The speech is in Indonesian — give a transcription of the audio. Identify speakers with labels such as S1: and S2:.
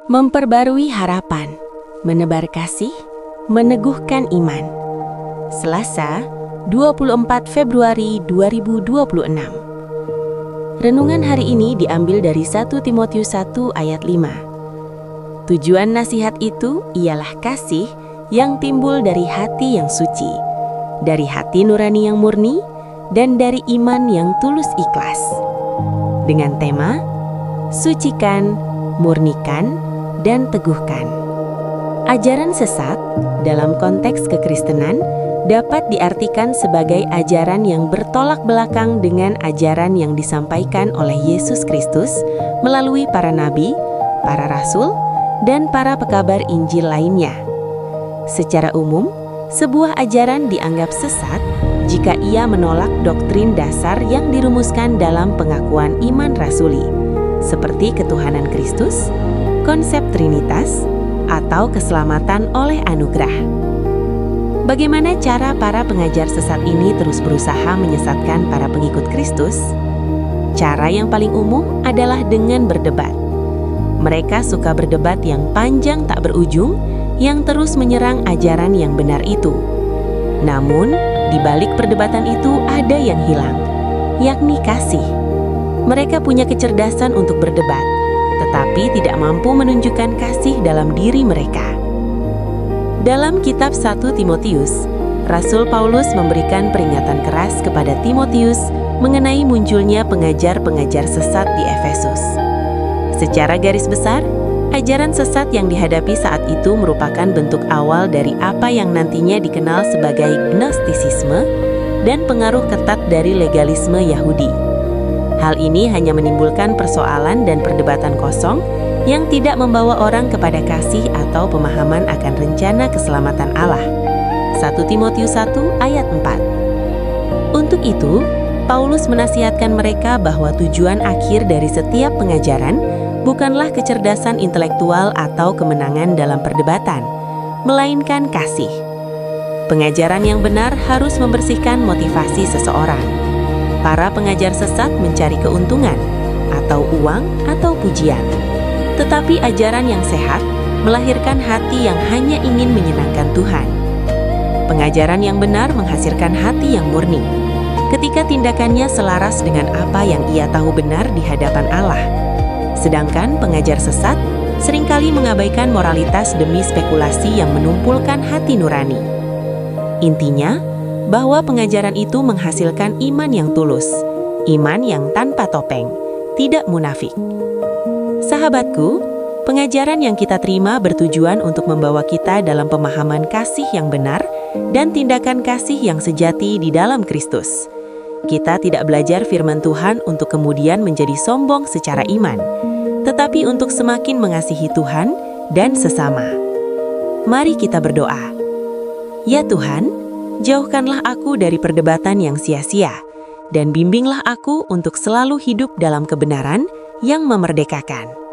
S1: Memperbarui harapan, menebar kasih, meneguhkan iman. Selasa, 24 Februari 2026. Renungan hari ini diambil dari 1 Timotius 1 ayat 5. Tujuan nasihat itu ialah kasih yang timbul dari hati yang suci, dari hati nurani yang murni, dan dari iman yang tulus ikhlas. Dengan tema, sucikan, murnikan, dan teguhkan. Ajaran sesat dalam konteks kekristenan dapat diartikan sebagai ajaran yang bertolak belakang dengan ajaran yang disampaikan oleh Yesus Kristus melalui para nabi, para rasul, dan para pekabar Injil lainnya. Secara umum, sebuah ajaran dianggap sesat jika ia menolak doktrin dasar yang dirumuskan dalam pengakuan iman rasuli, seperti ketuhanan Kristus, konsep Trinitas, atau keselamatan oleh anugerah. Bagaimana cara para pengajar sesat ini terus berusaha menyesatkan para pengikut Kristus? Cara yang paling umum adalah dengan berdebat. Mereka suka berdebat yang panjang tak berujung, yang terus menyerang ajaran yang benar itu. Namun, di balik perdebatan itu ada yang hilang, yakni kasih. Mereka punya kecerdasan untuk berdebat, tetapi tidak mampu menunjukkan kasih dalam diri mereka. Dalam kitab 1 Timotius, Rasul Paulus memberikan peringatan keras kepada Timotius mengenai munculnya pengajar-pengajar sesat di Efesus. Secara garis besar, ajaran sesat yang dihadapi saat itu merupakan bentuk awal dari apa yang nantinya dikenal sebagai Gnostisisme dan pengaruh ketat dari legalisme Yahudi. Hal ini hanya menimbulkan persoalan dan perdebatan kosong yang tidak membawa orang kepada kasih atau pemahaman akan rencana keselamatan Allah. 1 Timotius 1 ayat 4. Untuk itu, Paulus menasihatkan mereka bahwa tujuan akhir dari setiap pengajaran bukanlah kecerdasan intelektual atau kemenangan dalam perdebatan, melainkan kasih. Pengajaran yang benar harus membersihkan motivasi seseorang. Para pengajar sesat mencari keuntungan, atau uang, atau pujian. Tetapi ajaran yang sehat melahirkan hati yang hanya ingin menyenangkan Tuhan. Pengajaran yang benar menghasilkan hati yang murni, ketika tindakannya selaras dengan apa yang ia tahu benar di hadapan Allah. Sedangkan pengajar sesat seringkali mengabaikan moralitas demi spekulasi yang menumpulkan hati nurani. Intinya, bahwa pengajaran itu menghasilkan iman yang tulus, iman yang tanpa topeng, tidak munafik. Sahabatku, pengajaran yang kita terima bertujuan untuk membawa kita dalam pemahaman kasih yang benar dan tindakan kasih yang sejati di dalam Kristus. Kita tidak belajar firman Tuhan untuk kemudian menjadi sombong secara iman, tetapi untuk semakin mengasihi Tuhan dan sesama. Mari kita berdoa. Ya Tuhan, jauhkanlah aku dari perdebatan yang sia-sia, dan bimbinglah aku untuk selalu hidup dalam kebenaran yang memerdekakan.